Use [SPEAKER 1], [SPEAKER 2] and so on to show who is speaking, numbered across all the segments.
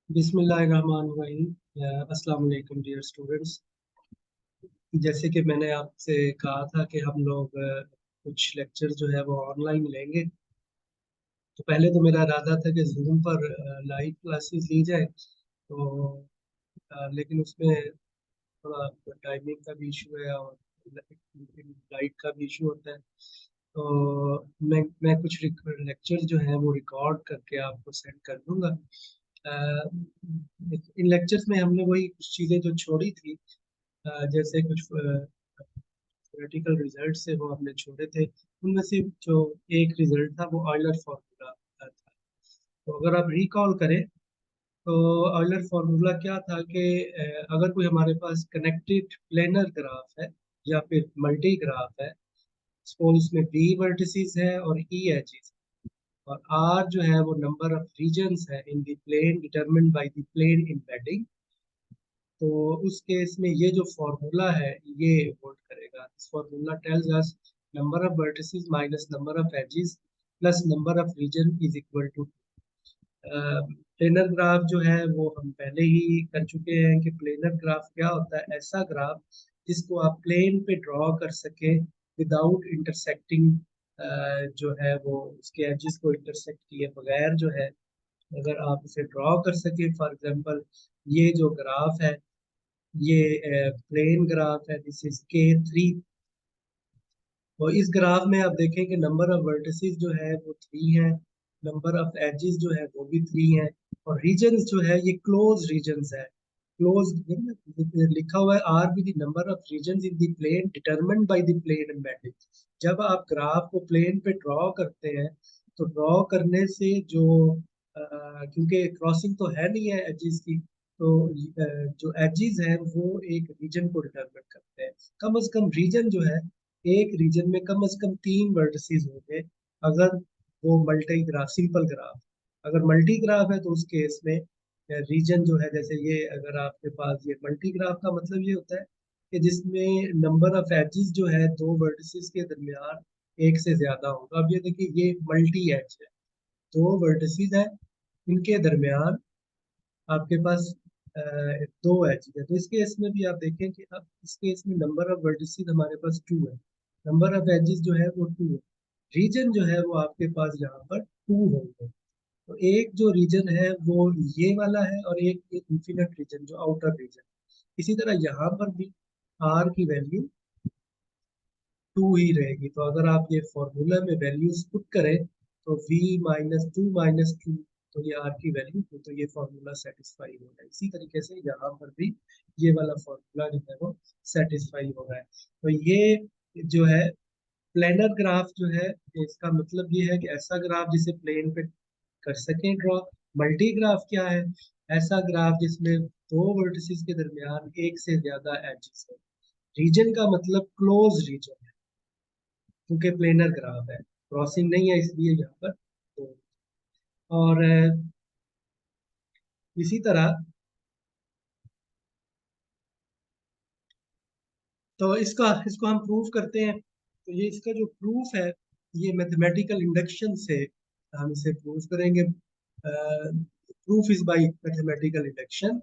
[SPEAKER 1] बिस्मिल्लाहिर्रहमानिर्रहीम। अस्सलाम वालेकुम डियर स्टूडेंट्स। जैसे कि मैंने आपसे कहा था कि हम लोग कुछ लेक्चर जो है वो ऑनलाइन लेंगे। तो पहले तो मेरा इरादा था कि जूम पर लाइव क्लासेस ली जाए, तो लेकिन उसमें थोड़ा टाइमिंग का भी इशू है और लाइट का भी इशू होता है। तो मैं कुछ लेक्चर जो है वो रिकॉर्ड करके आपको सेंड कर दूंगा। अ, इन लेक्चर्स में हमने वही कुछ चीज़ें जो छोड़ी थी, जैसे कुछ थ्योरेटिकल रिजल्ट से वो हमने छोड़े थे। उनमें से जो एक रिजल्ट था वो ऑयलर फार्मूला था। तो अगर आप रिकॉल करें तो ऑयलर फार्मूला क्या था कि अगर कोई हमारे पास कनेक्टेड प्लेनर ग्राफ है या फिर मल्टी ग्राफ है, सपोज उसमें बी वर्टिसेस है और ई एजेस, और आर जो है वो नंबर ऑफ रीजन्स है in the plane determined by the plane embedding. तो उस केस में ये जो फॉर्मूला है ये होल्ड करेगा। This formula tells us number of vertices minus number of edges plus number of region is equal to. Planar graph जो है वो हम पहले ही कर चुके हैं कि प्लेनर ग्राफ क्या होता है। ऐसा ग्राफ जिसको आप प्लेन पे ड्रॉ कर सके विदाउट इंटरसेक्टिंग, जो है वो उसके एजेस को इंटरसेक्ट किए बगैर जो है, अगर आप उसे ड्रॉ कर सके। फॉर एग्जांपल ये जो ग्राफ है ये प्लेन ग्राफ है, दिस इज K3। और इस ग्राफ में आप देखें कि नंबर ऑफ वर्टिसेस जो है वो 3 है, नंबर ऑफ एजेस जो है वो भी 3 है, और रीजन्स जो है ये क्लोज रीजन्स है। क्लोज लिखा हुआ है R be the number of regions in the plane determined by the plane embedded. जब आप ग्राफ को प्लेन पे ड्रॉ करते हैं तो ड्रॉ करने से जो क्योंकि क्रॉसिंग तो है नहीं है एजेस की, तो जो एजेस है वो एक रीजन को डिटरमिन करते हैं। कम से कम रीजन जो है, एक रीजन में कम से कम 3 वर्टिसेस होंगे अगर वो मल्टी ग्राफ सिंपल ग्राफ। अगर मल्टी ग्राफ है तो उस केस में रीजन जो है, जैसे ये अगर आपके पास ये मल्टी ग्राफ का मतलब ये होता है कि जिसमें नंबर ऑफ एजेस जो है दो वर्टिसेस के दरमियान एक से ज्यादा होगा। अब ये देखिए ये मल्टी एज है, दो वर्टिसेस है, इनके दरमियान आपके पास दो एज है। तो इस केस में भी आप देखें कि अब इस केस में नंबर ऑफ वर्टिसेस हमारे पास 2 है, नंबर ऑफ एजेस जो है वो 2 है, रीजन जो है वो आपके पास यहाँ पर 2 होंगे। तो एक जो रीजन है वो ये वाला है और एक इंफिनिट रीजन जो आउटर रीजन। इसी तरह यहाँ पर भी आर की वैल्यू 2 ही रहेगी। तो अगर आप ये फॉर्मूला में वैल्यूज पुट करें तो v -2 - 2, तो ये r की वैल्यू 2, तो ये फॉर्मूला सेटिस्फाई हो रहा है। इसी तरीके से यहाँ पर भी ये वाला फॉर्मूला जो है वो सेटिस्फाई हो रहा है। तो ये जो है प्लेनर ग्राफ जो है, इसका मतलब ये है कि ऐसा ग्राफ जिसे प्लेन पे कर सकें ड्रॉ। मल्टी ग्राफ क्या है? ऐसा ग्राफ जिसमें दो वर्टिसेस के दरमियान एक से ज्यादा एजेस है। रीजन का मतलब क्लोज रीजन है, क्योंकि प्लेनर ग्राफ है, क्रॉसिंग नहीं है इसलिए यहाँ पर। तो और इसी तरह तो इसका इसको हम प्रूफ करते हैं। तो ये इसका जो प्रूफ है ये मैथमेटिकल इंडक्शन से हम इसे प्रूफ करेंगे। Proof is by mathematical induction.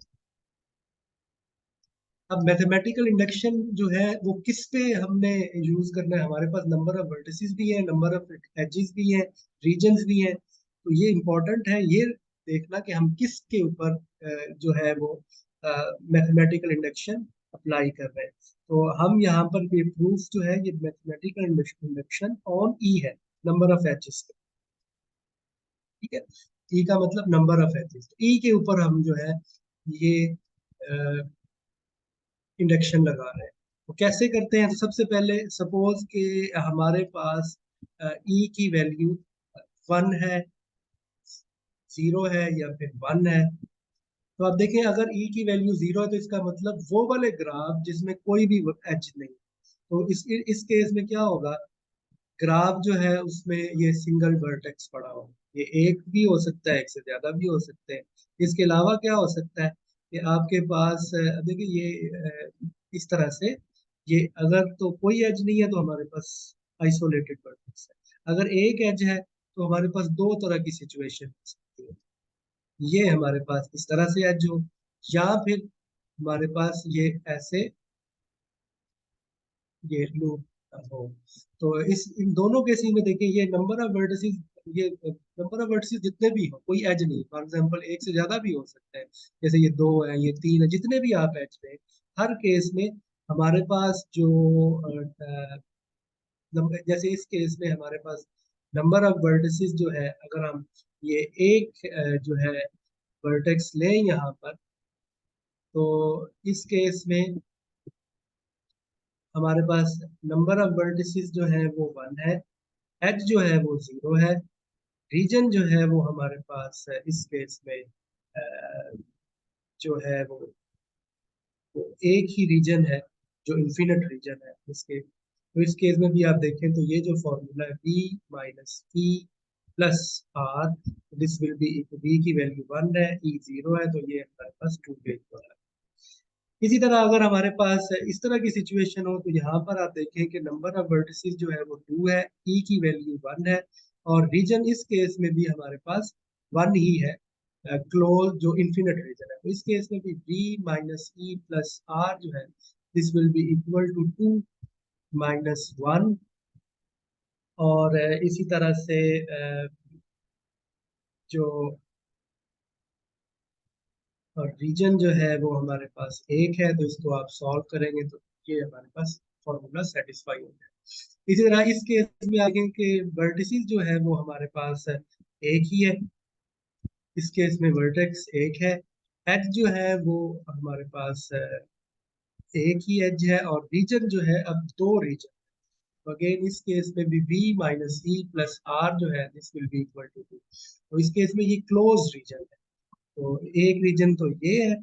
[SPEAKER 1] अब मैथमेटिकल इंडक्शन जो है वो किस पे हमने यूज करना है? हमारे पास नंबर ऑफ वर्टिसेस भी है, नंबर ऑफ एजेस भी है, रीजन्स भी है। तो ये इम्पोर्टेंट है ये देखना कि हम किस के ऊपर जो है वो मैथमेटिकल इंडक्शन अप्लाई कर रहे हैं। तो हम यहाँ पर ये प्रूफ जो है ये मैथमेटिकल इंडक्शन ऑन ई है, नंबर ऑफ एजेस। ठीक है, ई का मतलब नंबर ऑफ एजेस, ई के ऊपर हम जो है ये इंडक्शन लगा रहे हैं। तो कैसे करते हैं? तो सबसे पहले सपोज कि हमारे पास ई की वैल्यू 1 है, 0 है या फिर 1 है। तो आप देखें अगर ई की वैल्यू 0 है तो इसका मतलब वो वाले ग्राफ जिसमें कोई भी एज नहीं। तो इस केस में क्या होगा? ग्राफ जो है उसमें ये सिंगल वर्टेक्स पड़ा हो, ये एक भी हो सकता है, एक से ज्यादा भी हो सकते हैं। इसके अलावा क्या हो सकता है कि आपके पास देखिए ये इस तरह से, ये अगर तो कोई एज नहीं है तो हमारे पास आइसोलेटेड वर्टेक्स है। अगर एक एज है तो हमारे पास दो तरह की सिचुएशन हो सकती है। ये हमारे पास इस तरह से एज हो, या फिर हमारे पास ये ऐसे ये लूप हो। तो इस इन दोनों केसेस में देखिए, ये नंबर ऑफ वर्टिसेस, ये नंबर ऑफ वर्टिसेस जितने भी हो, कोई एज नहीं। फॉर एग्जांपल एक से ज्यादा भी हो सकते हैं, जैसे ये दो है, ये तीन है, जितने भी आप एज पे, हर केस में हमारे पास जो जैसे इस केस में हमारे पास नंबर ऑफ वर्टिसेस जो है, अगर हम ये एक जो है वर्टेक्स लें यहाँ पर, तो इस केस में हमारे पास नंबर ऑफ वर्टिसेस जो है वो 1 है, एच जो है वो 0 है, रीजन जो है वो हमारे पास इस केस में जो है वो एक ही रीजन है, जो इन्फिनिट रीजन है इसके। तो इस केस में भी आप देखें तो ये जो फॉर्मूला है B minus P plus R, this will be, B की वैल्यू 1 है, ई 0 है, तो ये हमारे पास 2 के इक्वल है। इसी तरह अगर हमारे पास इस तरह की सिचुएशन हो, तो यहाँ पर आप देखें कि नंबर ऑफ वर्टिसेस जो है वो 2 है, ई की वैल्यू 1 है, और रीजन इस केस में भी हमारे पास 1 ही है, क्लोज जो इन्फिनिट रीजन है। तो इस केस में भी B minus E plus R जो है, this will be equal to 2 minus 1। और इसी तरह से जो और रीजन जो है वो हमारे पास एक है, तो इसको आप सॉल्व करेंगे तो ये हमारे पास फॉर्मूला सेटिस्फाई हो जाए। इसी तरह इस केस में आगे के वर्टिसेस जो है वो हमारे पास एक ही है, इस केस में वर्टेक्स एक है, एज जो है वो हमारे पास एक ही एज है, और रीजन जो है अब दो रीजन। तो अगेन इस केस में भी v minus E plus R जो है, this will be equal to 2। तो इस केस में ये क्लोज रीजन है, तो एक रीजन तो ये है,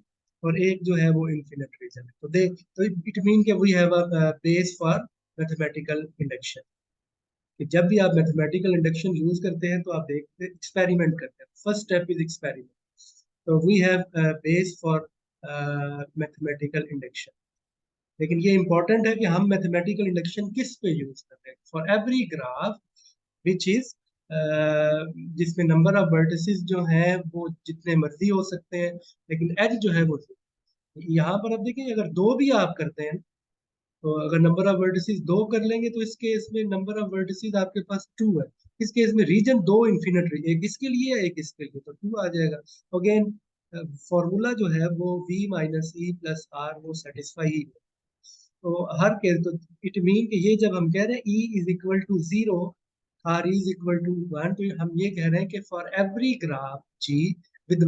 [SPEAKER 1] और एक जो है वो इन्फिनिट रीजन है। तो इट मीन के we have a base for mathematical induction, कि जब भी आप मैथमेटिकल इंडक्शन यूज करते हैं तो आप देखते एक्सपेरिमेंट करते हैं, फर्स्ट स्टेप इज एक्सपेरिमेंट। तो we have base for mathematical induction. लेकिन ये इंपॉर्टेंट है कि हम मैथमेटिकल इंडक्शन किस पे यूज करते हैं। For every graph which is जिसमें नंबर ऑफ वर्टिसेस जो हैं वो जितने मर्जी हो सकते हैं, लेकिन एज जो है वो, यहाँ पर आप देखिए अगर दो भी आप करते हैं, तो अगर नंबर ऑफ वर्टिसेस दो कर लेंगे तो इस केस में नंबर ऑफ वर्टिसेस आपके पास 2 है। इस केस में रीजन दो इन्फिनिट, एक इसके लिए है एक इसके लिए, तो 2 आ जाएगा। अगेन फॉर्मूला जो है वो v minus E plus R वो सेटिस्फाई ही है। तो हर केस, तो इट मीन कि ये जब हम कह रहे हैं e is equal to 0, R is equal to 1, तो हम ये कह रहे हैं कि for every graph g with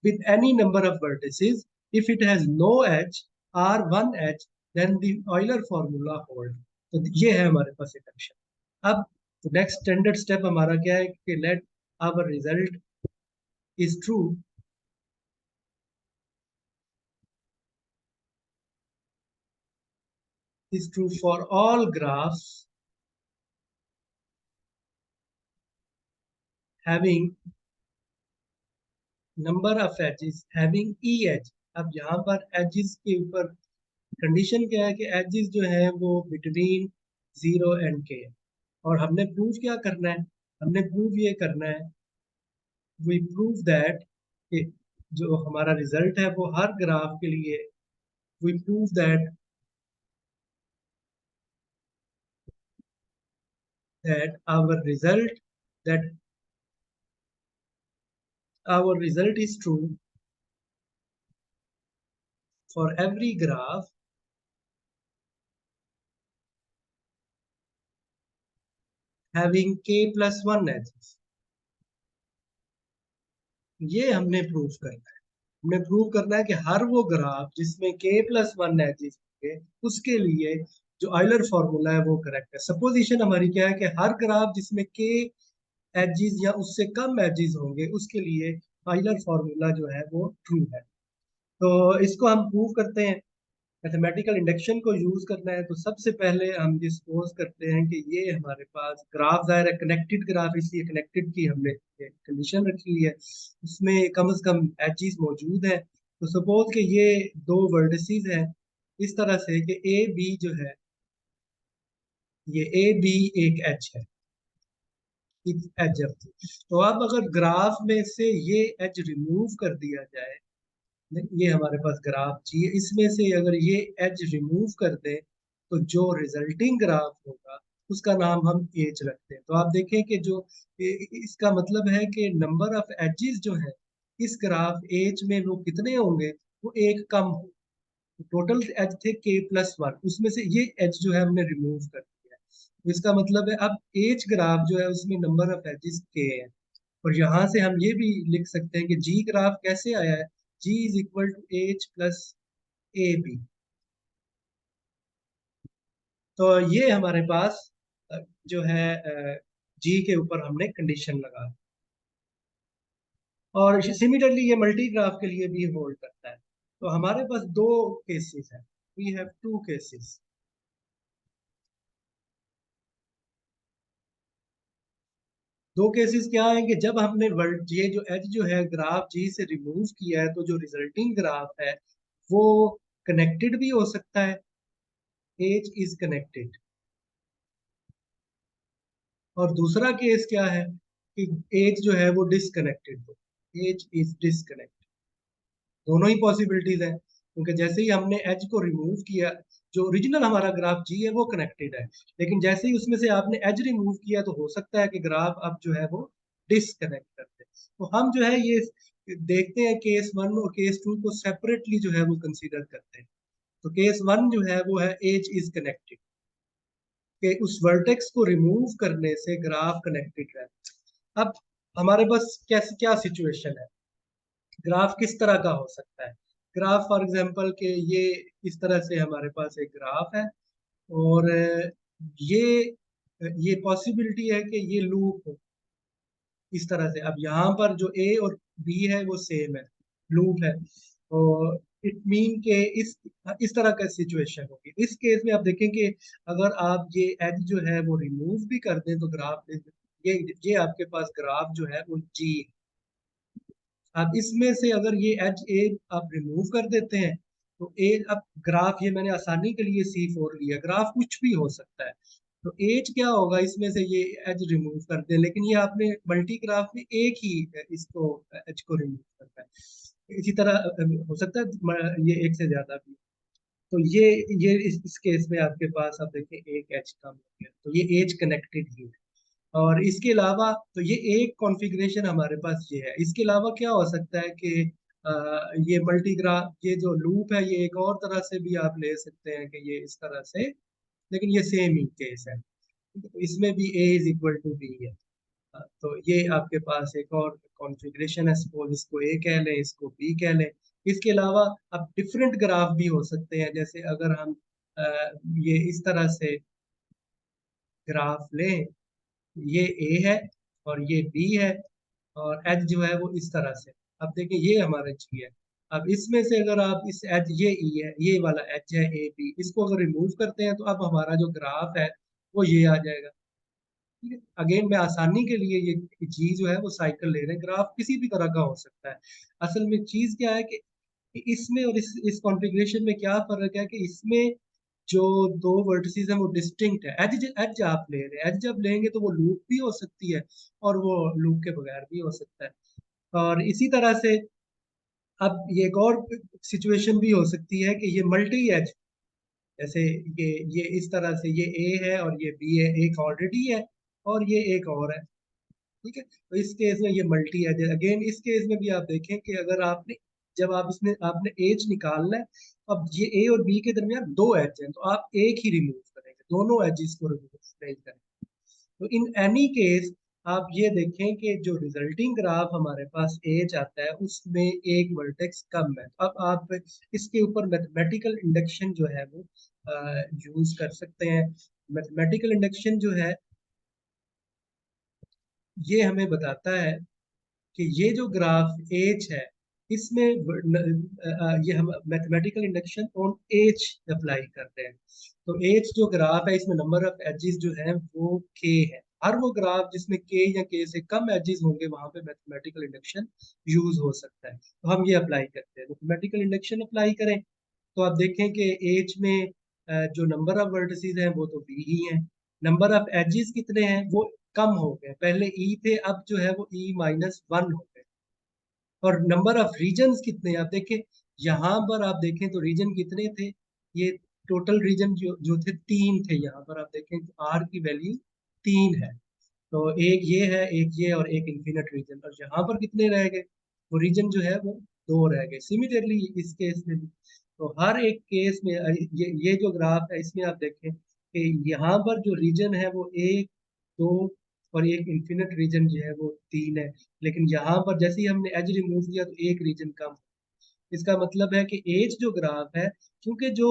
[SPEAKER 1] with any number of vertices, if it has no edge or 1 edge, then the Euler formula hold. तो ये है हमारे पास इक्वेशन। अब नेक्स्ट स्टैंडर्ड स्टेप हमारा क्या है कि let our result is true, is true for all graphs having number of edges having e edge। अब यहाँ पर edges के ऊपर कंडीशन क्या है कि edges जो है वो बिटवीन 0 एंड k। और हमने प्रूव क्या करना है, हमने प्रूव ये करना है, वी प्रूव दैट जो हमारा रिजल्ट है वो हर ग्राफ के लिए, we prove that that our result is true for every graph having k plus 1 edges। ये हमने प्रूव करना है। हमने प्रूव करना है कि हर वो ग्राफ जिसमें k प्लस 1 एजेस होंगे, उसके लिए जो ऑयलर फॉर्मूला है वो करेक्ट है। सपोजिशन हमारी क्या है कि हर ग्राफ जिसमें k एजेस या उससे कम एजेस होंगे, उसके लिए ऑयलर फॉर्मूला जो है वो ट्रू है। तो इसको हम प्रूव करते हैं, मैथमेटिकल इंडक्शन को यूज करना है। तो सबसे पहले हम ये सपोज करते हैं कि ये हमारे पास ग्राफ दायरा कनेक्टेड ग्राफ, इसलिए कनेक्टेड की हमने कंडीशन रखी हुई है, उसमें कम से कम एजेस मौजूद है। तो सपोज कि ये दो वर्टिसेस हैं इस तरह से कि ए बी जो है, ये ए बी एक एच है, एज ऑफ थी। तो अब अगर ग्राफ में से ये एज रिमूव कर दिया जाए, ये हमारे पास ग्राफ चाहिए, इसमें से अगर ये एज रिमूव कर दें तो जो रिजल्टिंग ग्राफ होगा उसका नाम हम एज रखते हैं। तो आप देखें कि जो इसका मतलब है कि नंबर ऑफ एजेस जो है इस ग्राफ एज में वो कितने होंगे, वो एक कम हो। टोटल एज थे के प्लस वन, उसमें से ये एज जो है हमने रिमूव कर दिया है। तो इसका मतलब है अब एज ग्राफ जो है उसमें नंबर ऑफ एजेस के है। और यहाँ से हम ये भी लिख सकते हैं कि जी ग्राफ कैसे आया है, G is equal to H plus A B. तो ये हमारे पास जो है जी के ऊपर हमने कंडीशन लगा। और सिमिलरली ये मल्टी ग्राफ के लिए भी होल्ड करता है। तो हमारे पास दो केसेस है, वी हैव टू केसेस। दो केसेस क्या है कि जब हमने वर्ड ये जो एच जो है ग्राफ जी से रिमूव किया है तो जो रिजल्टिंग ग्राफ है वो कनेक्टेड भी हो सकता है, एच इज कनेक्टेड। और दूसरा केस क्या है कि एज जो है वो डिसकनेक्टेड हो, एज इज डिसकनेक्टेड। दोनों ही पॉसिबिलिटीज है, क्योंकि जैसे ही हमने एज को रिमूव किया, जो ओरिजिनल हमारा ग्राफ जी है वो कनेक्टेड है, लेकिन जैसे ही उसमें से आपने एज रिमूव किया तो हो सकता है कि ग्राफ अब जो है वो डिसकनेक्ट कर दे। तो हम जो है ये देखते हैं केस वन और केस टू को सेपरेटली जो है वो कंसीडर करते हैं। तो केस वन जो है वो है एज इज कनेक्टेड, कि उस वर्टेक्स को रिमूव करने से ग्राफ कनेक्टेड रहता है। अब हमारे पास कैसे क्या सिचुएशन है, ग्राफ किस तरह का हो सकता है। ग्राफ फॉर एग्जांपल के ये इस तरह से हमारे पास एक ग्राफ है, और ये पॉसिबिलिटी है कि ये लूप हो इस तरह से। अब यहाँ पर जो ए और बी है वो सेम है, लूप है। और इट मीन के इस तरह का सिचुएशन होगी। इस केस में आप देखें कि अगर आप ये एज जो है वो रिमूव भी कर दें तो ग्राफ ये आपके पास ग्राफ जो है वो जी। अब इसमें से अगर ये एज ए आप रिमूव कर देते हैं तो ए, अब ग्राफ ये मैंने आसानी के लिए सी फोर लिया, ग्राफ कुछ भी हो सकता है। तो एज क्या होगा, इसमें से ये एज रिमूव कर दे, लेकिन ये आपने मल्टी ग्राफ में एक ही इसको एज को रिमूव करना है। इसी तरह हो सकता है ये एक से ज्यादा भी। तो ये इस केस में आपके पास आप देखिए एक एज कम हो गया, तो ये एज कनेक्टेड ही है। और इसके अलावा तो ये एक कॉन्फ़िगरेशन हमारे पास ये है। इसके अलावा क्या हो सकता है कि ये मल्टीग्राफ ये जो लूप है ये एक और तरह से भी आप ले सकते हैं कि ये इस तरह से, लेकिन ये सेम ही केस है। तो इसमें भी ए इज इक्वल टू बी है। तो ये आपके पास एक और कॉन्फ़िगरेशन है, सपोज इसको ए कह लें, इसको बी कह लें। इसके अलावा अब डिफरेंट ग्राफ भी हो सकते हैं, जैसे अगर हम अ, ये इस तरह से ग्राफ लें, ये ए है और ये बी है, और एच जो है वो इस तरह से। अब देखिए ये हमारा जी है। अब इसमें से अगर आप इस एच ये ई है, ये वाला एच है ए बी, इसको अगर रिमूव करते हैं तो अब हमारा जो ग्राफ है वो ये आ जाएगा। ठीक है, अगेन मैं आसानी के लिए ये जी जो है वो साइकिल ले रहे हैं, ग्राफ किसी भी तरह का हो सकता है। असल में चीज क्या है कि इसमें और इस कॉन्फ़िगरेशन में क्या फर्क है कि इसमें जो दो वर्टिसेस हैं वो डिस्टिंक्ट है। एज एज आप ले रहे हैं, एज जब लेंगे तो वो लूप भी हो सकती है और वो लूप के बगैर भी हो सकता है। और इसी तरह से अब ये एक और सिचुएशन भी हो सकती है कि ये मल्टी एज, जैसे ये इस तरह से ये ए है और ये बी है, एक ऑलरेडी है और ये एक और है। ठीक है, तो इस केस में ये मल्टी एज है। अगेन इस केस में भी आप देखें कि अगर आपने जब आप इसमें आपने एज निकालना है, अब ये ए और बी के दरमियान दो एज हैं तो आप एक ही रिमूव करेंगे, दोनों एजेस को रिमूव नहीं करेंगे। तो इन एनी केस आप ये देखें कि जो रिजल्टिंग ग्राफ हमारे पास एज आता है उसमें एक वर्टेक्स कम है। अब आप इसके ऊपर मैथमेटिकल इंडक्शन जो है वो यूज कर सकते हैं। मैथमेटिकल इंडक्शन जो है ये हमें बताता है कि ये जो ग्राफ एच है इसमें ये हम mathematical induction on H apply करते हैं। तो एच जो ग्राफ है इसमें नंबर ऑफ एजेस जो है वो के है। हर वो ग्राफ जिसमें के या के से कम एजेस होंगे वहां पे मैथमेटिकल इंडक्शन यूज हो सकता है। तो हम ये अप्लाई करते हैं, मैथमेटिकल इंडक्शन अप्लाई करें तो आप देखें कि एच में जो नंबर ऑफ वर्टिसेस हैं वो तो बी ही हैं, नंबर ऑफ एजेस कितने हैं वो कम हो गए, पहले ई थे अब जो है वो E-1 हो गए। और नंबर ऑफ रीजन्स कितने आप देखें, यहाँ पर आप देखें तो रीजन कितने थे, ये टोटल रीजन जो थे 3 थे, यहाँ पर आप देखें तो आर की वैल्यू 3 है। तो एक ये है, एक ये, और एक इन्फिनिट रीजन, और यहाँ पर कितने रह गए, वो रीजन जो है वो 2 रह गए। सिमिलरली इस केस में भी, तो हर एक केस में ये जो ग्राफ है इसमें आप देखें कि यहाँ पर जो रीजन है वो 1, 2 और एक इन्फिनिट रीजन जो है वो 3 है। लेकिन यहाँ पर जैसे ही हमने एज रिमूव किया तो एक रीजन कम। इसका मतलब है कि एज जो ग्राफ है, क्योंकि जो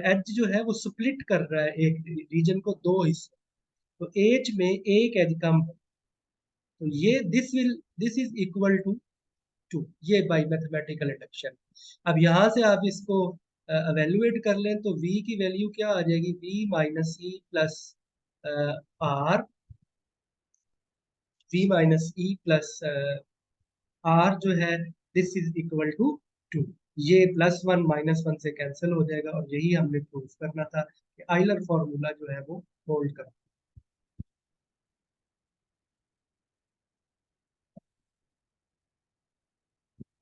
[SPEAKER 1] एज जो है वो स्प्लिट कर रहा है एक रीजन को 2 हिस्से, तो एज में एक एज कम है। तो ये दिस इज इक्वल टू 2, ये बाय मैथमेटिकल इंडक्शन। अब यहाँ से आप इसको एवेल्युएट कर लें तो v की वैल्यू क्या आ जाएगी, v minus E plus R, v minus E plus R जो है दिस इज इक्वल टू 2। ये +1 -1 से कैंसिल हो जाएगा, और यही हमने प्रूफ करना था कि आइलर फॉर्मूला जो है वो होल्ड कर।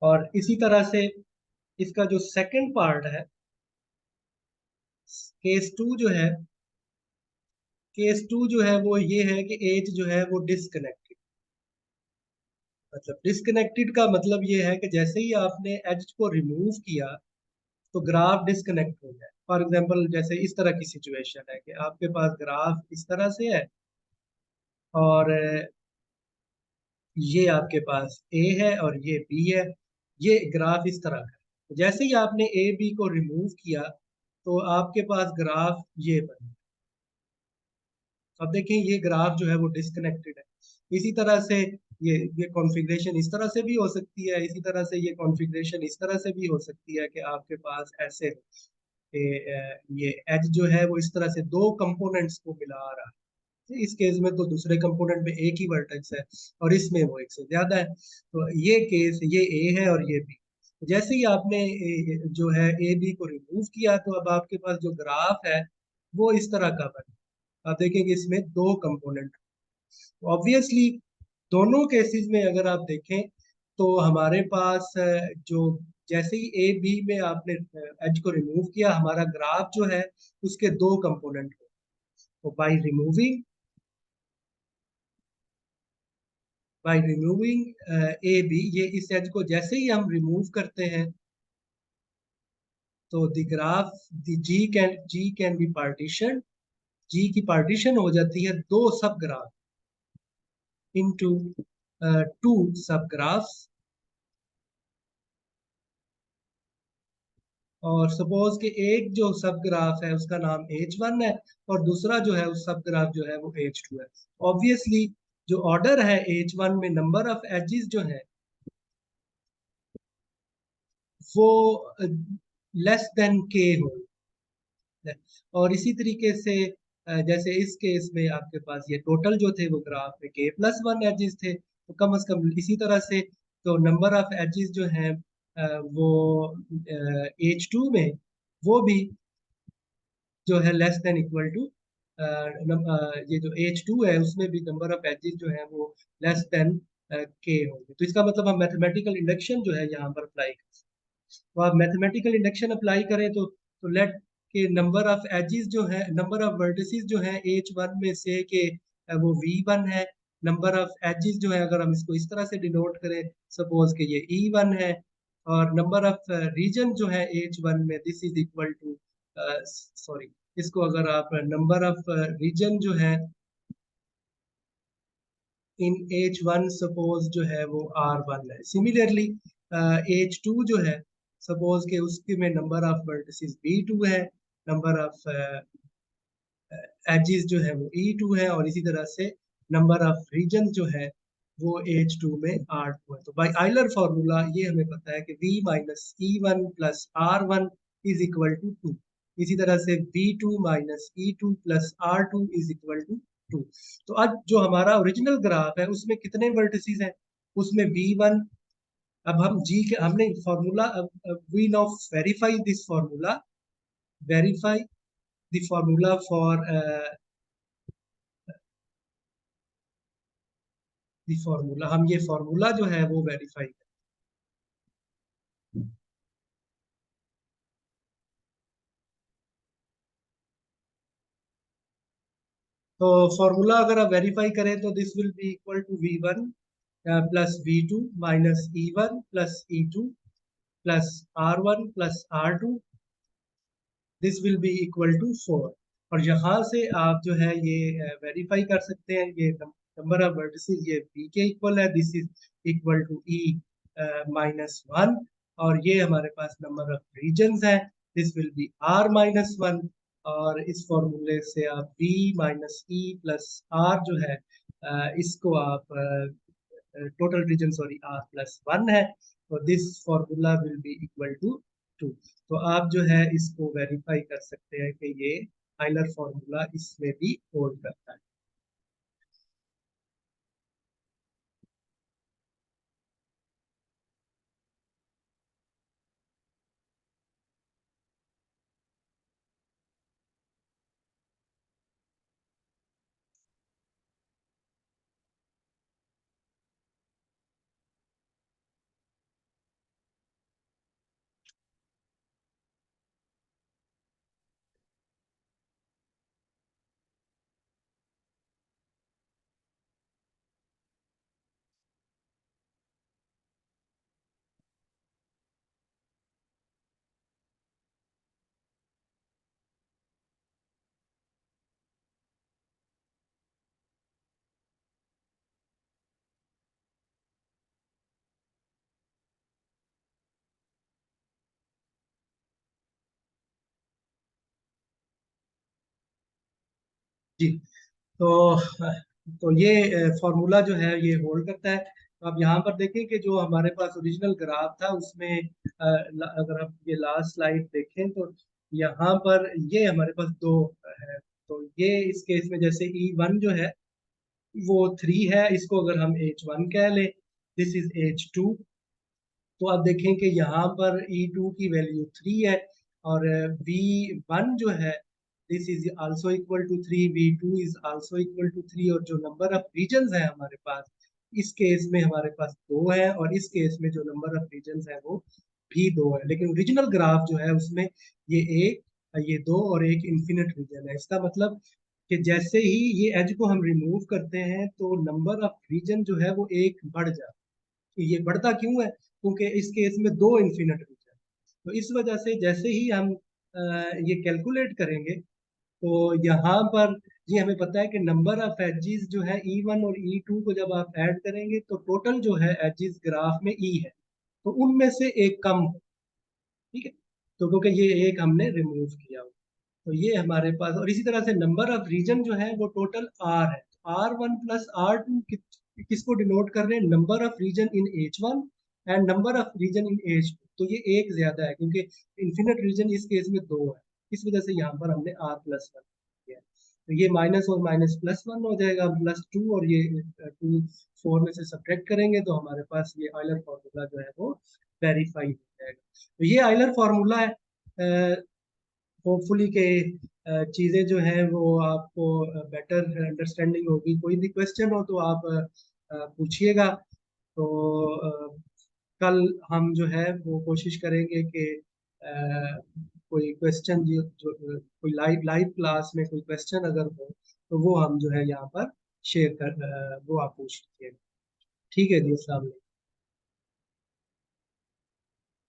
[SPEAKER 1] और इसी तरह से इसका जो सेकंड पार्ट है, केस 2 जो है, केस 2 जो है वो ये है कि एज जो है वो डिस्कनेक्टेड। मतलब डिस्कनेक्टेड का मतलब ये है कि जैसे ही आपने एज को रिमूव किया तो ग्राफ डिस्कनेक्ट हो जाए। फॉर एग्जांपल जैसे इस तरह की सिचुएशन है कि आपके पास ग्राफ इस तरह से है, और ये आपके पास ए है और ये बी है, ये ग्राफ इस तरह का है। तो जैसे ही आपने ए बी को रिमूव किया तो आपके पास ग्राफ ये बना। अब देखें ये ग्राफ जो है वो डिस्कनेक्टेड है। इसी तरह से ये कॉन्फ़िगरेशन इस तरह से भी हो सकती है, इसी तरह से ये कॉन्फ़िगरेशन इस तरह से भी हो सकती है कि आपके पास ऐसे कि ये एज जो है वो इस तरह से दो कंपोनेंट्स को मिला रहा है। इस केस में तो दूसरे कंपोनेंट में एक ही वर्टेक्स है और इसमें वो एक से ज्यादा है। तो ये केस ये ए है और ये बी। जैसे ही आपने जो है ए बी को रिमूव किया तो अब आपके पास जो ग्राफ है वो इस तरह का बना। आप देखेंगे इसमें दो कंपोनेंट, ऑब्वियसली दोनों केसेस में अगर आप देखें तो हमारे पास जो जैसे ही ए बी में आपने एज को रिमूव किया, हमारा ग्राफ जो है उसके दो कंपोनेंट हो। तो बाय रिमूविंग ए बी, ये इस एज को जैसे ही हम रिमूव करते हैं तो the graph the G can be partition, G की पार्टीशन हो जाती है दो subgraph into two subgraphs. और सपोज कि एक जो सब ग्राफ है उसका नाम H1 है और दूसरा जो है उस सब ग्राफ जो है वो H2 है। ऑब्वियसली जो ऑर्डर है H1 में नंबर ऑफ एजेस जो है वो लेस देन के हो। और इसी तरीके से जैसे इस केस में आपके पास ये टोटल जो थे वो ग्राफ में k+1 एजेस थे, तो कम से कम इसी तरह से तो नंबर ऑफ एजेस जो है वो H2 में वो भी जो है लेस देन इक्वल टू ये जो H2 है उसमें भी नंबर ऑफ एजेस जो है वो लेस देन के होंगे। तो इसका मतलब हम मैथमेटिकल इंडक्शन जो है यहाँ पर अप्लाई करें। तो आप मैथमेटिकल इंडक्शन अप्लाई करें तो लेट के नंबर ऑफ एजेस जो है, नंबर ऑफ वर्टिसेस जो है H1 में से के वो V1 है। नंबर ऑफ एजेस जो है अगर हम इसको इस तरह से डिनोट करें, सपोज के ये E1 है, और नंबर ऑफ रीजन जो है H1 में this is equal to, sorry, इसको अगर आप नंबर ऑफ रीजन जो है इन H1 सपोज जो है वो R1 है। सिमिलरली H2 जो है सपोज के उसके में नंबर ऑफ वर्टिसेस B2 है, नंबर ऑफ एजेस जो है वो E2 है, और इसी तरह से नंबर ऑफ रीजन जो है वो H2 में R2 है। तो बाय आइलर फॉर्मूला ये हमें पता है कि V minus E1 plus R1 is equal to 2। इसी तरह से V2 minus E2 plus R2 is equal to 2। तो आज जो हमारा ओरिजिनल ग्राफ है उसमें कितने वर्टिसेस हैं, उसमें V1। अब हम जी के हमने formula, we now verify this formula, verify the formula for the formula, हम ये फॉर्मूला जो है वो वेरीफाई करें। तो फॉर्मूला अगर आप वेरीफाई करें तो this will be equal to V1 plus V2 minus E1 plus E2 plus R1 plus R2, this will be equal to 4। और यहाँ से आप जो है ये वेरीफाई कर सकते हैं, ये नंबर ऑफ वर्टिसेस ये B के इक्वल है, this is equal to E minus 1, और ये हमारे पास नंबर ऑफ रीजन्स है, this will be R minus 1। और इस फॉर्मूले से आप B minus E plus R जो है इसको आप total region sorry R plus 1 है, तो this formula will be equal to 2। तो आप जो है इसको वेरीफाई कर सकते हैं कि ये आइलर फॉर्मूला इसमें भी होल्ड करता है। जी, तो ये फॉर्मूला जो है ये होल्ड करता है। तो आप यहाँ पर देखें कि जो हमारे पास ओरिजिनल ग्राफ था उसमें अगर आप ये लास्ट स्लाइड देखें तो यहाँ पर ये हमारे पास दो है। तो ये इस केस में जैसे E1 जो है वो 3 है, इसको अगर हम H1 कह लें, दिस इज H2। तो आप देखें कि यहाँ पर E2 की वैल्यू 3 है, और V1 जो है this is also equal to 3, V2 is also equal to 3, और जो नंबर ऑफ रीजन्स है हमारे पास इस केस में हमारे पास दो है, और इस केस में जो नंबर ऑफ रीजन्स है वो भी दो है। लेकिन ओरिजिनल ग्राफ जो है उसमें ये एक, ये दो और एक इन्फिनिट रीजन है। इसका मतलब कि जैसे ही ये एज को हम रिमूव करते हैं तो नंबर ऑफ रीजन जो है वो एक बढ़ जाता है। ये बढ़ता क्यों है? क्योंकि इस केस में दो इन्फिनिट रीजन, तो इस वजह से जैसे ही हम ये कैलकुलेट करेंगे तो यहाँ पर जी हमें पता है कि नंबर ऑफ एजेस जो है E1 और E2 को जब आप ऐड करेंगे तो टोटल जो है एजेस ग्राफ में E है, तो उनमें से एक कम हो, ठीक है, तो क्योंकि ये एक हमने रिमूव किया हो, तो ये हमारे पास। और इसी तरह से नंबर ऑफ रीजन जो है वो टोटल R है, R1 प्लस R2 किसको डिनोट कर रहे हैं? Number of region in H1 and number of region in H2। तो ये एक ज्यादा है क्योंकि इन्फिनिट रीजन इस केस में दो है, इस वजह से यहाँ पर हमने R प्लस 1 किया है। तो ये माइनस और माइनस प्लस 1 हो जाएगा, प्लस 2, और ये 2 4 में से सब्ट्रैक्ट करेंगे तो हमारे पास ये आयलर फॉर्मूला जो है वो वेरीफाई हो जाएगा। तो ये आयलर फॉर्मूला है। होपफुली के चीज़ें जो है वो आपको बेटर अंडरस्टैंडिंग होगी। कोई भी क्वेश्चन हो तो आप पूछिएगा। तो कल हम जो है वो कोशिश करेंगे कि कोई क्वेश्चन कोई लाइव लाइव क्लास में कोई क्वेश्चन अगर हो तो वो हम जो है यहाँ पर शेयर कर वो आप पूछ लीजिएगा। ठीक है जी, अस्सलाम वालेकुम।